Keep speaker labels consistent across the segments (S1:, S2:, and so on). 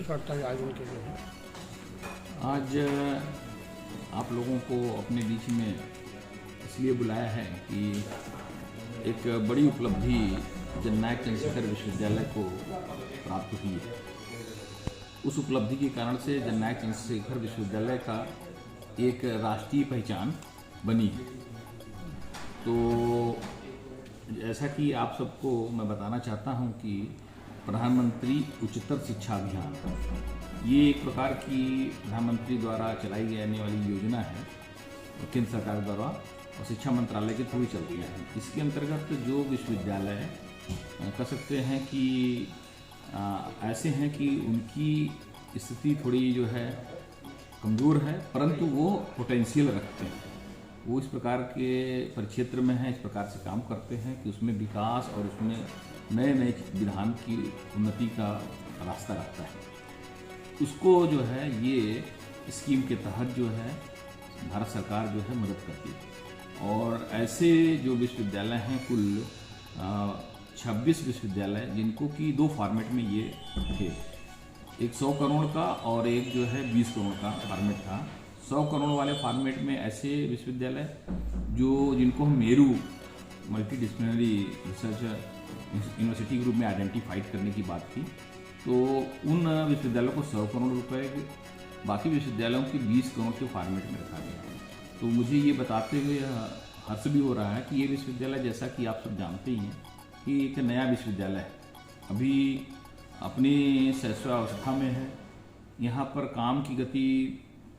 S1: कैसा लगता है आज उनके लिए?
S2: आज आप लोगों को अपने बीच में इसलिए बुलाया है कि एक बड़ी उपलब्धि जननायक चंद्रशेखर विश्वविद्यालय को प्राप्त हुई है। उस उपलब्धि के कारण से जननायक चंद्रशेखर विश्वविद्यालय का एक राष्ट्रीय पहचान बनी है। तो जैसा कि आप सबको मैं बताना चाहता हूं कि प्रधानमंत्री उच्चतर शिक्षा अभियान ये एक प्रकार की प्रधानमंत्री द्वारा चलाई जाने वाली योजना है केंद्र सरकार द्वारा और शिक्षा मंत्रालय के थ्रू चलती है। इसके अंतर्गत जो विश्वविद्यालय कह सकते हैं कि ऐसे हैं कि उनकी स्थिति थोड़ी जो है कमज़ोर है, परंतु वो पोटेंशियल रखते हैं, वो इस प्रकार के परिक्षेत्र में हैं, इस प्रकार से काम करते हैं कि उसमें विकास और उसमें नए नए विधान की उन्नति का रास्ता रहता है। उसको जो है ये स्कीम के तहत जो है भारत सरकार जो है मदद करती है। और ऐसे जो विश्वविद्यालय हैं कुल 26 विश्वविद्यालय जिनको कि दो फॉर्मेट में ये थे, एक 100 करोड़ का और एक जो है 20 करोड़ का फॉर्मेट था। 100 करोड़ वाले फॉर्मेट में ऐसे विश्वविद्यालय जिनको हम Meru multi disciplinary research university के रूप में आइडेंटिफाइड करने की बात थी, तो उन विश्वविद्यालयों को 100 करोड़ रुपए, बाकी विश्वविद्यालयों की 20 करोड़ के फॉर्मेट में रखा गया। तो मुझे ये बताते हुए हर्ष भी हो रहा है कि ये विश्वविद्यालय, जैसा कि आप सब जानते ही हैं कि एक नया विश्वविद्यालय है, अभी अपनी शैशवावस्था में है। यहाँ पर काम की गति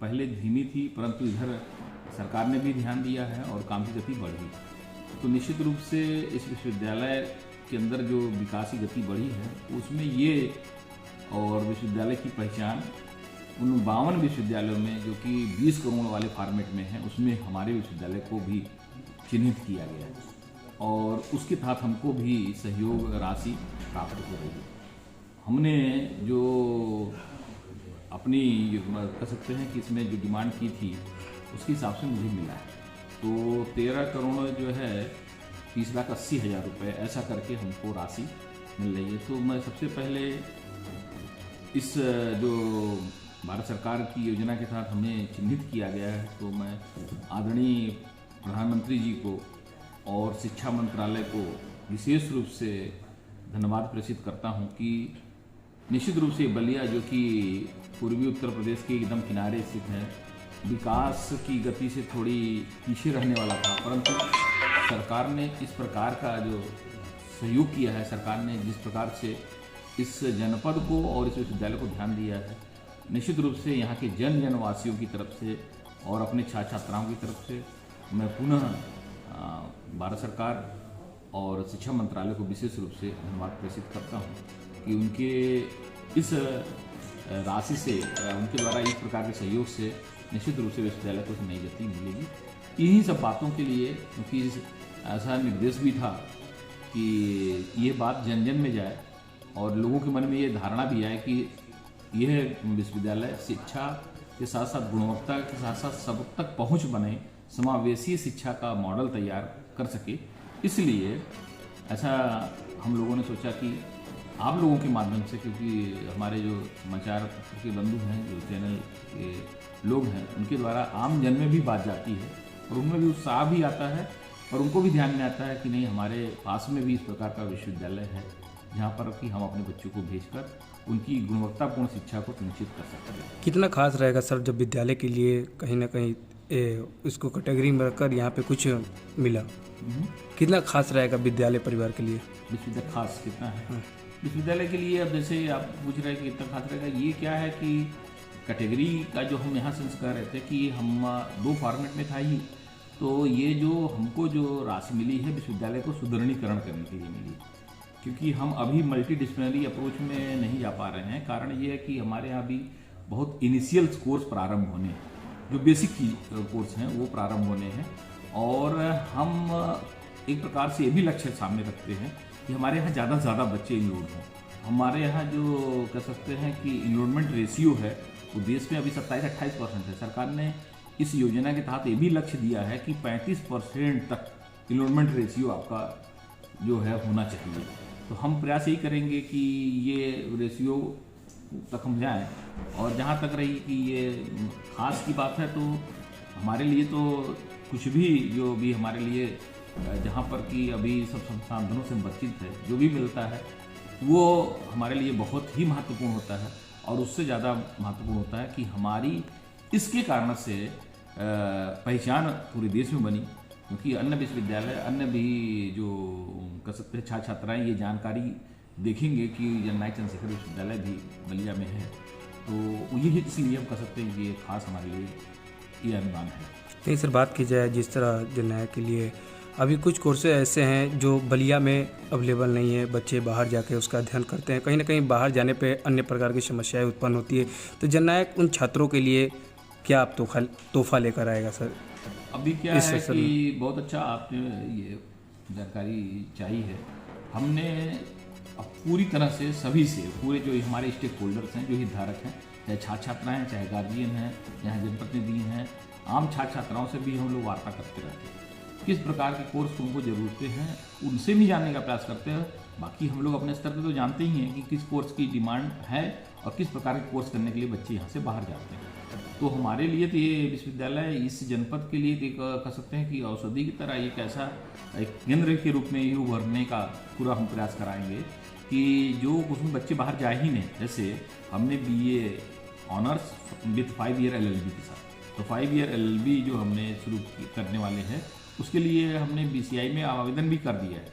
S2: पहले धीमी थी, परंतु इधर सरकार ने भी ध्यान दिया है और काम की गति बढ़ी। तो निश्चित रूप से इस विश्वविद्यालय के अंदर जो विकास की गति बढ़ी है उसमें ये और विश्वविद्यालय की पहचान उन 52 विश्वविद्यालयों में जो कि 20 करोड़ वाले फॉर्मेट में है उसमें हमारे विश्वविद्यालय को भी चिन्हित किया गया है और उसके तहत हमको भी सहयोग राशि प्राप्त हो रही है। हमने जो अपनी कह सकते हैं कि इसमें जो डिमांड की थी उसके हिसाब से मुझे मिला है। तो 13 करोड़ जो है 30,80,000 रुपये ऐसा करके हमको राशि मिल रही है। तो मैं सबसे पहले इस जो भारत सरकार की योजना के तहत हमें चिन्हित किया गया है, तो मैं आदरणीय प्रधानमंत्री जी को और शिक्षा मंत्रालय को विशेष रूप से धन्यवाद प्रेषित करता हूं कि निश्चित रूप से बलिया जो कि पूर्वी उत्तर प्रदेश के एकदम किनारे स्थित है, विकास की गति से थोड़ी पीछे रहने वाला था, परंतु सरकार ने इस प्रकार का जो सहयोग किया है, सरकार ने जिस प्रकार से इस जनपद को और इस विश्वविद्यालय को ध्यान दिया है, निश्चित रूप से यहाँ के जनवासियों की तरफ से और अपने छात्र छात्राओं की तरफ से मैं पुनः भारत सरकार और शिक्षा मंत्रालय को विशेष रूप से धन्यवाद प्रेषित करता हूँ कि उनके इस राशि से, उनके द्वारा इस प्रकार के सहयोग से निश्चित रूप से विश्वविद्यालय को नई गति मिलेगी। इन्हीं सब बातों के लिए, क्योंकि ऐसा निर्देश भी था कि ये बात जन जन में जाए और लोगों के मन में ये धारणा भी आए कि यह विश्वविद्यालय शिक्षा के साथ साथ गुणवत्ता के साथ साथ सब तक पहुंच बने, समावेशी शिक्षा का मॉडल तैयार कर सके। इसलिए ऐसा हम लोगों ने सोचा कि आप लोगों के माध्यम से, क्योंकि हमारे जो समाचार के बंधु हैं, जो चैनल के लोग हैं, उनके द्वारा आम जन में भी बात जाती है और उनमें भी उत्साह भी आता है और उनको भी ध्यान में आता है कि नहीं, हमारे पास में भी इस प्रकार का विश्वविद्यालय है जहाँ पर कि हम अपने बच्चों को भेजकर उनकी गुणवत्तापूर्ण शिक्षा को सुनिश्चित कर सकते हैं।
S1: कितना खास रहेगा सर जब विद्यालय के लिए कहीं ना कहीं उसको कैटेगरी में रखकर यहाँ पे कुछ मिला? कितना खास रहेगा विद्यालय परिवार के लिए?
S2: विश्वविद्यालय खास कितना है विश्वविद्यालय के लिए? अब जैसे आप पूछ रहे हैं कि कितना खास रहेगा, ये क्या है कि कैटेगरी का जो हम यहाँ सेंस कर रहे थे कि हम 2 फॉर्मेट में था ही, तो ये जो हमको जो राशि मिली है विश्वविद्यालय को सुदृढ़ीकरण करने के लिए मिली, क्योंकि हम अभी मल्टी डिसिप्लिनरी अप्रोच में नहीं जा पा रहे हैं। कारण ये है कि हमारे यहाँ भी बहुत इनिशियल कोर्स प्रारंभ होने हैं, जो बेसिक की कोर्स हैं वो प्रारंभ होने हैं और हम एक प्रकार से ये भी लक्ष्य सामने रखते हैं कि हमारे यहाँ ज़्यादा से ज़्यादा बच्चे इनरोल हों। हमारे यहाँ जो कह सकते हैं कि इनरोलमेंट रेशियो है वो देश में अभी 27-28% है। सरकार ने इस योजना के तहत ये भी लक्ष्य दिया है कि 35% तक इनरोलमेंट रेशियो आपका जो है होना चाहिए। तो हम प्रयास यही करेंगे कि ये रेशियो तक हम जाएं। और जहाँ तक रही कि ये खास की बात है, तो हमारे लिए तो कुछ भी जो भी हमारे लिए जहाँ पर कि अभी सब संसाधनों से वंचित है, जो भी मिलता है वो हमारे लिए बहुत ही महत्वपूर्ण होता है। और उससे ज़्यादा महत्वपूर्ण होता है कि हमारी इसके कारण से पहचान पूरे देश में बनी, क्योंकि अन्य विश्वविद्यालय, अन्य भी जो कह सकते हैं छात्र छात्राएँ ये जानकारी देखेंगे कि जननायक चंद्रशेखर विश्वविद्यालय भी बलिया में है, तो ये इसलिए हम कह सकते हैं कि ये खास हमारे लिए ये अनुमान है।
S1: नहीं सर, बात की जाए जिस तरह जननायक के लिए अभी कुछ कोर्सेज ऐसे हैं जो बलिया में अवेलेबल नहीं है, बच्चे बाहर जाके उसका अध्ययन करते हैं, कहीं ना कहीं बाहर जाने पे अन्य प्रकार की समस्याएं उत्पन्न होती है, तो जननायक उन छात्रों के लिए क्या आप तोहफा लेकर आएगा सर?
S2: अभी क्या है कि बहुत अच्छा आपने ये जानकारी चाहिए है। हमने अब पूरी तरह से सभी से, पूरे जो हमारे स्टेक होल्डर्स हैं, जो हितधारक हैं, चाहे छात्र छात्राएँ हैं, चाहे गार्जियन हैं, चाहे जनप्रतिनिधि हैं, आम छात्र छात्राओं से भी हम लोग वार्ता करते रहते हैं। किस प्रकार के कोर्स उनको ज़रूरतें हैं उनसे भी जानने का प्रयास करते हैं। बाकी हम लोग अपने स्तर पे तो जानते ही हैं कि किस कोर्स की डिमांड है और किस प्रकार के कोर्स करने के लिए बच्चे यहाँ से बाहर जाते हैं। तो हमारे लिए तो ये विश्वविद्यालय इस जनपद के लिए कह सकते हैं कि औषधि की तरह एक ऐसा एक केंद्र के रूप में ये उभरने का पूरा हम प्रयास कराएंगे कि जो उसमें बच्चे बाहर जाए ही नहीं। जैसे हमने BA honours with 5 year LLB के साथ, तो 5 ईयर LLB जो हमने शुरू करने वाले हैं उसके लिए हमने BCI में आवेदन भी कर दिया है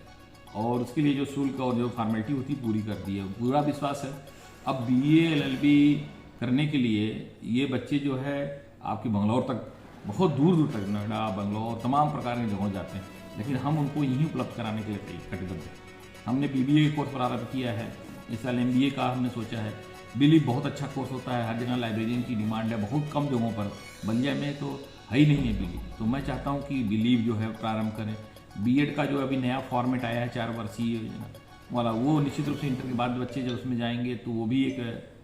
S2: और उसके लिए जो शुल्क और जो फॉर्मेलिटी होती है पूरी कर दी है। पूरा विश्वास है अब BA LLB करने के लिए ये बच्चे जो है आपके बंगलौर तक, बहुत दूर दूर तक, नोएडा, बंगलौर, तमाम प्रकार की जगहों जाते हैं, लेकिन हम उनको यहीं उपलब्ध कराने के लिए कटिबद्ध हैं। हमने BBA कोर्स प्रारंभ किया है, इस साल MBA का हमने सोचा है। बिलीव बहुत अच्छा कोर्स होता है, हर जगह लाइब्रेरियन की डिमांड है, बहुत कम जगहों पर, बलिया में तो है ही नहीं है बिलीव। तो मैं चाहता हूँ कि बिलीव जो है प्रारंभ करें। B.Ed का जो अभी नया फॉर्मेट आया है 4 वर्षीय वाला, वो निश्चित रूप से इंटर के बाद बच्चे जब उसमें जाएंगे तो वो भी एक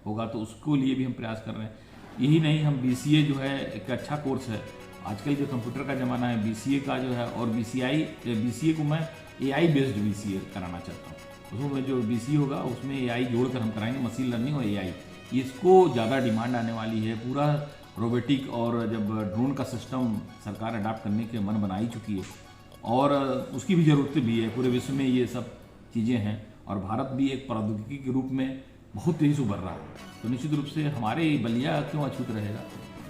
S2: होगा, तो उसको लिए भी हम प्रयास कर रहे हैं। यही नहीं, हम BCA जो है एक अच्छा कोर्स है, आजकल जो कंप्यूटर का ज़माना है, BCA का जो है, और BCA को मैं AI बेस्ड BCA कराना चाहता हूँ। उसमें जो BCA होगा उसमें AI जोड़कर हम कराएंगे, मशीन लर्निंग और AI, इसको ज़्यादा डिमांड आने वाली है। पूरा रोबोटिक और जब ड्रोन का सिस्टम सरकार अडाप्ट करने के मन बना ही चुकी है और उसकी भी ज़रूरत भी है। पूरे विश्व में ये सब चीज़ें हैं और भारत भी एक प्रौद्योगिकी के रूप में बहुत तेज़ी से उभर रहा है, तो निश्चित रूप से हमारे बलिया क्यों अछूत रहेगा।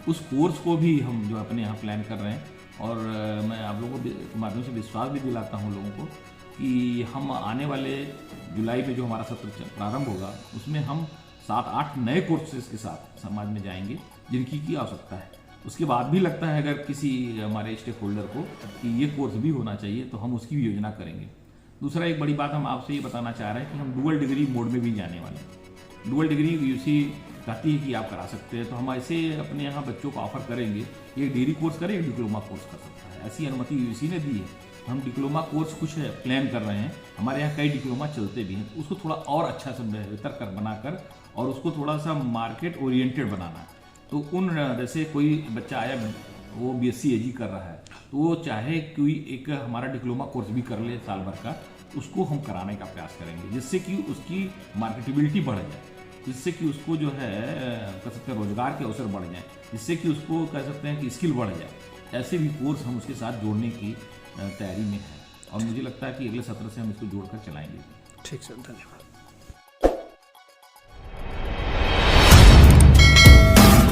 S2: उस कोर्स को भी हम जो अपने यहाँ प्लान कर रहे हैं और मैं आप लोगों के माध्यम से विश्वास भी दिलाता हूँ लोगों को कि हम आने वाले जुलाई में जो हमारा सत्र प्रारंभ होगा उसमें हम 7-8 नए कोर्सेज के साथ समाज में जाएंगे जिनकी की आवश्यकता है। उसके बाद भी लगता है अगर किसी हमारे स्टेक होल्डर को कि ये कोर्स भी होना चाहिए तो हम उसकी भी योजना करेंगे। दूसरा एक बड़ी बात हम आपसे ये बताना चाह रहे हैं कि हम डुअल डिग्री मोड में भी जाने वाले हैं। डुअल डिग्री UC कहती है कि आप करा सकते हैं, तो हम ऐसे अपने यहाँ बच्चों को ऑफर करेंगे, एक डिग्री कोर्स करें, एक डिप्लोमा कोर्स कर सकता है, ऐसी अनुमति UC ने दी है। हम डिप्लोमा कोर्स कुछ प्लान कर रहे हैं, हमारे यहाँ कई डिप्लोमा चलते भी हैं, उसको थोड़ा और अच्छा से बेहतर कर बनाकर और उसको थोड़ा सा मार्केट ओरिएंटेड बनाना है। तो उन जैसे कोई बच्चा आया वो BSc AG कर रहा है तो वो चाहे कोई एक हमारा डिप्लोमा कोर्स भी कर ले साल भर का, उसको हम कराने का प्रयास करेंगे जिससे कि उसकी मार्केटेबिलिटी बढ़ जाए, जिससे कि उसको जो है कह सकते हैं रोजगार के अवसर बढ़ जाए, जिससे कि उसको कह सकते हैं कि स्किल बढ़ जाए। ऐसे भी कोर्स हम उसके साथ जोड़ने की तैयारी में हैं और मुझे लगता है कि अगले सत्र से हम इसको जोड़कर चलाएंगे।
S1: ठीक सर, धन्यवाद।